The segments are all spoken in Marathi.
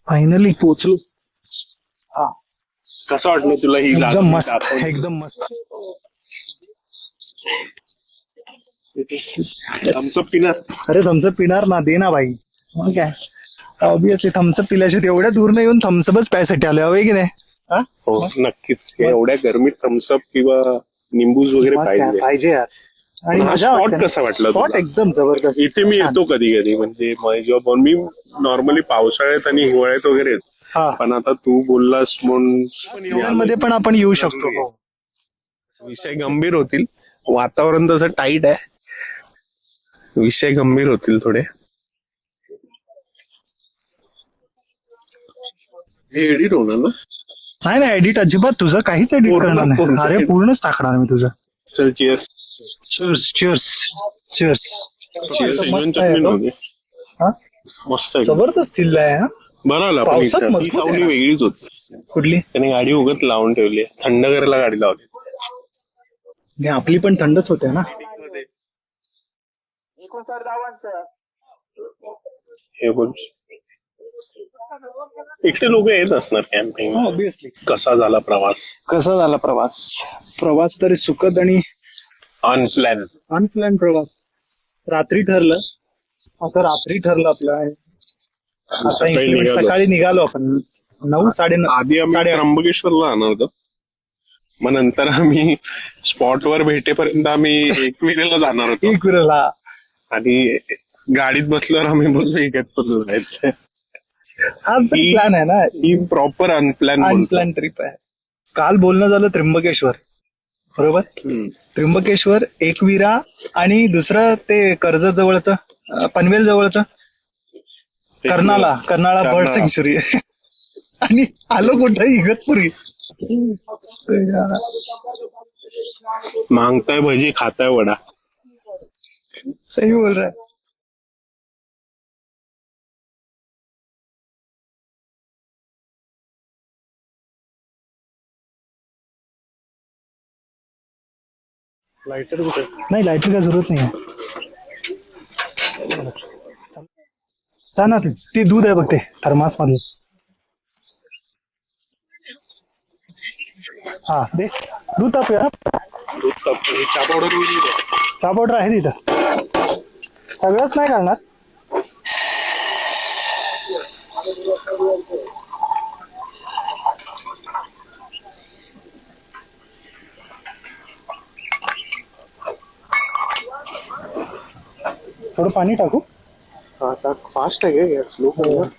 फायनली पोहोचलो. हा, कसं वाटलं तुला ही जागा? एकदम मस्त, एकदम मस्त. थम्सअप पिणार? अरे थम्सअप पिणार ना, दे ना भाई. मग काय, ऑब्विसली थम्सअप पिल्याचे तेवढ्या दूर नाही येऊन थम्सअपच प्यायसाठी आलो हवे की नाही. हा? हो नक्कीच. एवढ्या गरमीत थम्सअप किंवा निंबूज वगैरे मग काय पाहिजे. पाहिजे यार. आणि पण हा मजा स्पॉट वाटते. कसा वाटला स्पॉट तुला? एकदम जबरदस्त. इथे मी छान. येतो कधी कधी, म्हणजे जेव्हा मी नॉर्मली पावसाळ्यात आणि हिवाळ्यात वगैरे येतो. हा, पण आता तू बोललास म्हणून सीझन मध्ये पण आपण येऊ शकतो. हो. विषय गंभीर होतील. वातावरण तसं टाईट आहे, विषय गंभीर होतील थोडे. हे एडिट होणार ना? नाही नाही, एडिट अजिबात तुझं काहीच एडिट पूर्ण, करणार नाही. पूर्ण. अरे पूर्णच टाकणार मी तुझं. चल चिअर्स. Cheers cheers cheers. मस्त आहे. हा? मस्त आहे. जबरदस्त किल्ला आहे हा. बरं आला. पण पावसात इथं ती मजबूत आहे सावली ना. वेगळीच होती. कुठली? त्याने गाडी उगत लावून ठेवली, थंड करायला गाडी लावली. नाही, आपली पण थंडच होते ना. हे बोल. एकटे लोक येत असणार कॅम्पिंग. ऑब्विसली. कसा झाला प्रवास? कसा झाला प्रवास? प्रवास तरी सुखद आणि अनप्लॅन. अनप्लॅन प्रवास. रात्री ठरलं, आता रात्री ठरलं आपलं. आता सकाळी निघालो आपण 9-9:30. आधी आम्ही त्र्यंबकेश्वरला जाणार होतो, मग नंतर आम्ही स्पॉटवर भेटेपर्यंत आम्ही एकविरेला जाणार होतो. एकविरेला. आणि गाडीत बसल्यावर आम्ही बोललो इगतपुरला जायचं. हा प्लॅन आहे ना. ही प्रॉपर अनप्लॅन ट्रिप आहे. काल बोलणं झालं त्र्यंबकेश्वर, बरोबर. त्र्यंबकेश्वर, एकविरा आणि दुसरं ते कर्जत जवळचं, पनवेल जवळचं कर्नाळा बर्ड सँक्च्युरी. आणि आलो कुठं? इगतपुरी. मागताय भजी, खाताय वडा. सही बोल रहा है. लायटर कुठे? नाही, लायटर का जरूरत नाही आहे. ना ते दूध आहे बघ, ते थर्मास मध्ये. हा दे, दूध तापूया. दूध तापतो. चहा पावडर चहा पावडर आहे तिथं. सगळंच नाही घालणार. थोडं पाणी टाकू. फास्ट आहे का गॅस? स्लो आहे.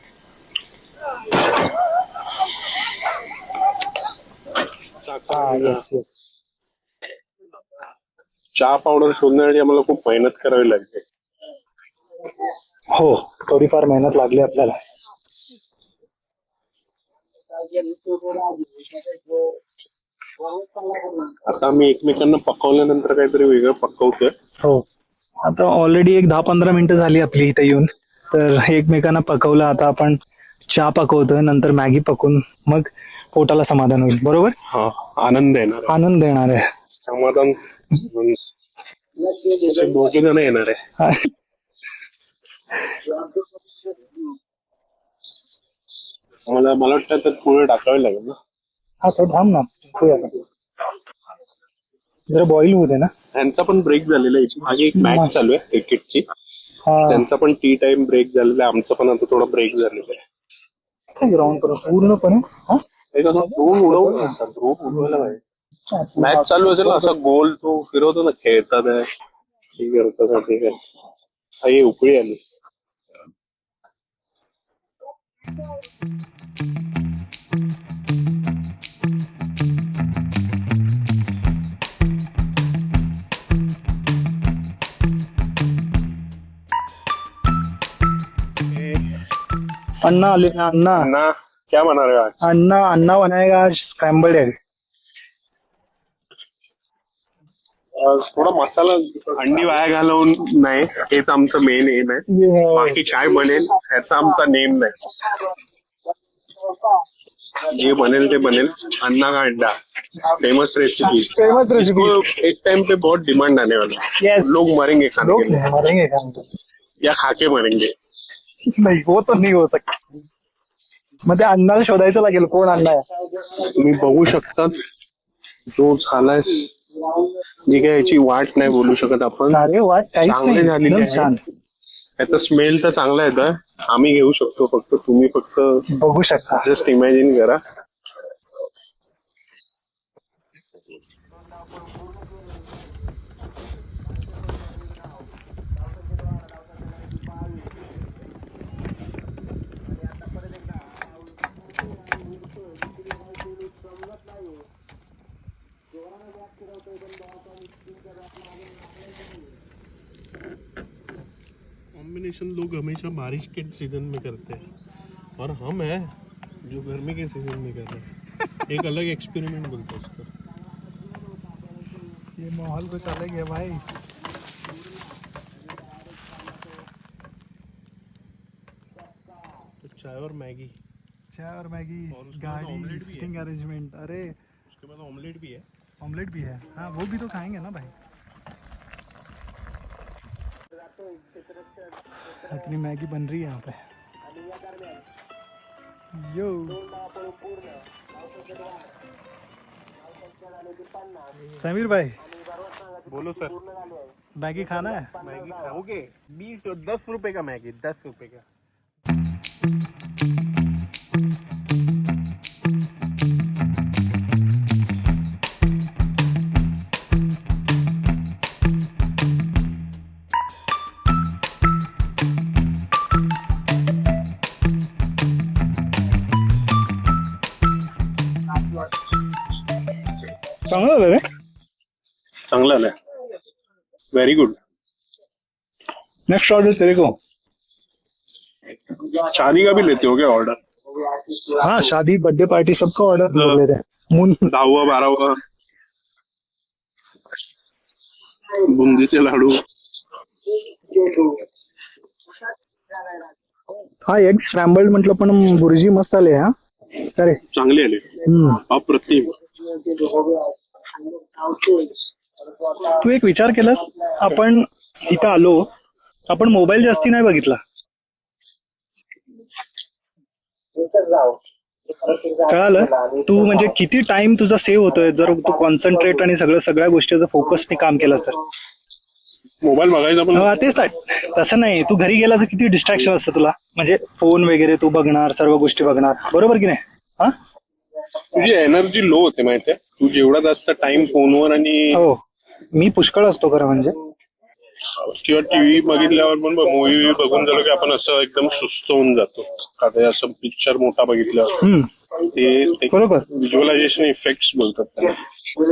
Yes yes. चहा पावडर शोधण्यासाठी आम्हाला खूप मेहनत करावी लागते. हो, थोडीफार मेहनत लागली आपल्याला. आता आम्ही एकमेकांना पकवल्यानंतर काहीतरी वेगळं पकवतोय. हो, आता ऑलरेडी एक 10-15 मिनिटं झाली आपली इथे येऊन. तर एकमेकांना पकवलं. आता आपण चहा पकवतोय, नंतर मॅगी पकवून मग पोटाला समाधान होईल. बरोबर. हा, आनंद येणार. आनंद येणार आहे. समाधान. दोघे जण येणार आहे. मला वाटतं तर पुढे टाकावे लागेल ना. हा, थोडं थांब ना. जरा बॉईल होऊ दे ना. त्यांचा पण ब्रेक झालेला आहे. मागे एक मॅच चालू आहे क्रिकेटची. त्यांचा पण टी टाइम ब्रेक झालेला आहे. आमचा पण आता थोडा ब्रेक झालेला आहे. ग्राउंड पूर्णपणे ड्रोन उडवायला पाहिजे. मॅच चालू असेल ना, असा गोल तो फिरवतो ना, खेळतात आहे. ठीक आहे. उपळी आली. अन्ना आले ना, अन्ना ना क्या बना रहे हो आज? अन्ना अन्ना बनाएगा आज स्क्रैम्बल्ड एग. थोडा मसाला अंडी वाया घालवून नाही, हेच आमचं मेन एम आहे. बाकी काय बनेल ह्याचा आमचा नेम नाही. जे बनेल ते बनेल. अन्ना का अंडा फेमस रेसिपी. Famous recipe. एक टाइम पे बहुत डिमांड आने वाला है. Yes. लोग मरेंगे खाने लोग के लिए मरेंगे खाने. या खाके मरेंगे. नाही वो तर नाही हो सकता. मग ते अन्नाला शोधायचं लागेल कोण अण्णा आहे. तुम्ही बघू शकतात जो झालाय. जी काय याची वाट नाही बोलू शकत आपण. अरे वा काहीच चांगले नाही झालेले एकदम आहे. छान. याचा स्मेल तर चांगला येतं. आम्ही घेऊ शकतो, फक्त तुम्ही फक्त बघू शकता. जस्ट इमॅजिन करा. कॉम्बिनेशन लोग हमेशा बारिश के सीजन में करते हैं और हम हैं जो गर्मी के सीजन में कर रहे हैं. एक अलग एक्सपेरिमेंट बोलते हैं उसको. ये माहौल कुछ अलग है भाई. तो चाय और मैगी, चाय और मैगी, और उसके बाद गाड़ी, ऑमलेट भी है. Sitting arrangement. अरे उसके बाद ऑमलेट भी है. ऑमलेट भी है. हाँ वो भी तो खाएंगे ना भाई. अपनी मैगी बन रही है यहाँ पे. यो समीर भाई बोलो सर. मैगी खाना है. मैगी खाओगे? 20 और 10 रुपए का मैगी, 10 रुपए का. चांगलं झालं रे. चांगलं आलंय. Very good. नेक्स्ट ऑर्डर तेरे को. शादी का भी लेते हो क्या ऑर्डर? हाँ शादी बर्थडे पार्टी सबका ऑर्डर ले रहे हैं. मून 10वा 12वा बुंदीचे लाडू. हा एग स्क्रॅम्बल्ड म्हटलं पण बुर्जी मस्त आले. हा अरे चांगले आले. अप्रतिम. तू एक विचार केलास. आपण इथं आलो, आपण मोबाईल जास्ती नाही बघितला. कळालं. तू म्हणजे किती टाइम तुझा सेव्ह होतोय जर तू कॉन्सन्ट्रेट आणि सगळ्या गोष्टीचं फोकसने काम केलंस तर. मोबाईल बघायचा पण हा, तेच ना. तसं नाही, तू घरी गेला तर किती डिस्ट्रॅक्शन असतं तुला. म्हणजे फोन वगैरे तू बघणार, सर्व गोष्टी बघणार, बरोबर की नाही. हा तुझी एनर्जी लो होते माहितीये. तू जेवढा जास्त टाइम फोनवर आणि हो मी पुष्कळ असतो खरं म्हणजे. किंवा टीव्ही बघितल्यावर पण मूवी बघून झालं की आपण असं एकदम सुस्त होऊन जातो. आता असं पिक्चर मोठा बघितल्यावर ते बरोबर. व्हिज्युअलायझेशन इफेक्ट्स बोलतात त्याला.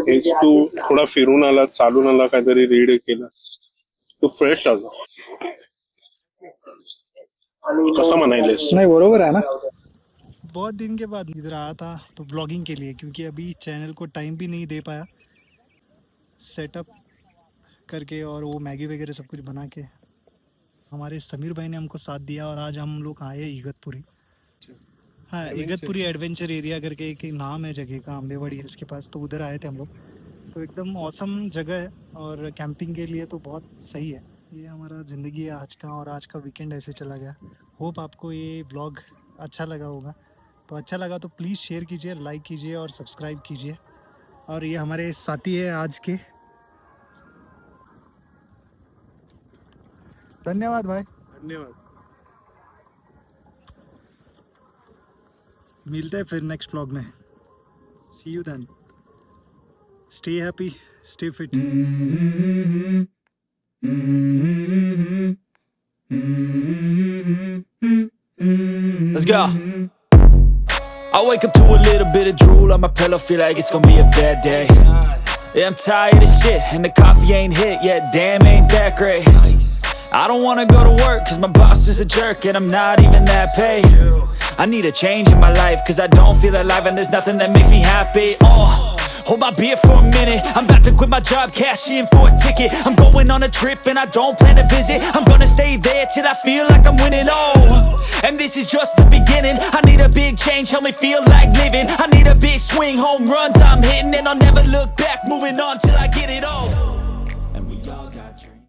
हेच तू थोडा फिरून आला, चालून आला, काहीतरी रीड केला, तू फ्रेश झाला. कसं म्हणायलेस? नहीं बरोबर है ना. बहुत दिन के बाद इधर आया था तो ब्लॉगिंग के लिए, क्योंकि अभी चैनल को टाइम भी नहीं दे पाया सेटअप करके, और वो मैगी वगैरह सब कुछ बना के. हमारे समीर भाई ने हमको साथ दिया और आज हम लोग आए इगतपुरी. हाँ इगतपुरी एडवेंचर एरिया करके एक नाम है जगह का, आंबेवाड़ी है इसके पास. तो उधर आए थे हम लोग. तो एकदम औसम जगह है और कैंपिंग के लिए तो बहुत सही है. ये हमारा ज़िंदगी है आज का, और आज का वीकेंड ऐसे चला गया. होप आपको ये ब्लॉग अच्छा लगा होगा. तो अच्छा लगा तो प्लीज़ शेयर कीजिए, लाइक कीजिए और सब्सक्राइब कीजिए. और ये हमारे साथी है आज के. धन्यवाद भाई. धन्यवाद. मिलते हैं फिर नेक्स्ट ब्लॉग में. See you then. Stay happy, stay fit. Let's go. I wake up to a little bit of drool on my pillow, feel like it's gonna be a bad day. Yeah, I'm tired of shit, and the coffee ain't hit yet, damn ain't that great. I don't wanna go to work cause my boss is a jerk and I'm not even that paid. I need a change in my life cause I don't feel alive and there's nothing that makes me happy. Hold my beer for a minute, I'm about to quit my job, cash in for a ticket. I'm going on a trip and I don't plan to visit. I'm gonna stay there till I feel like I'm winning, and this is just the beginning. I need a big change, help me feel like living. I need a big swing, home runs I'm hitting, and I'll never look back, moving on till I get it all.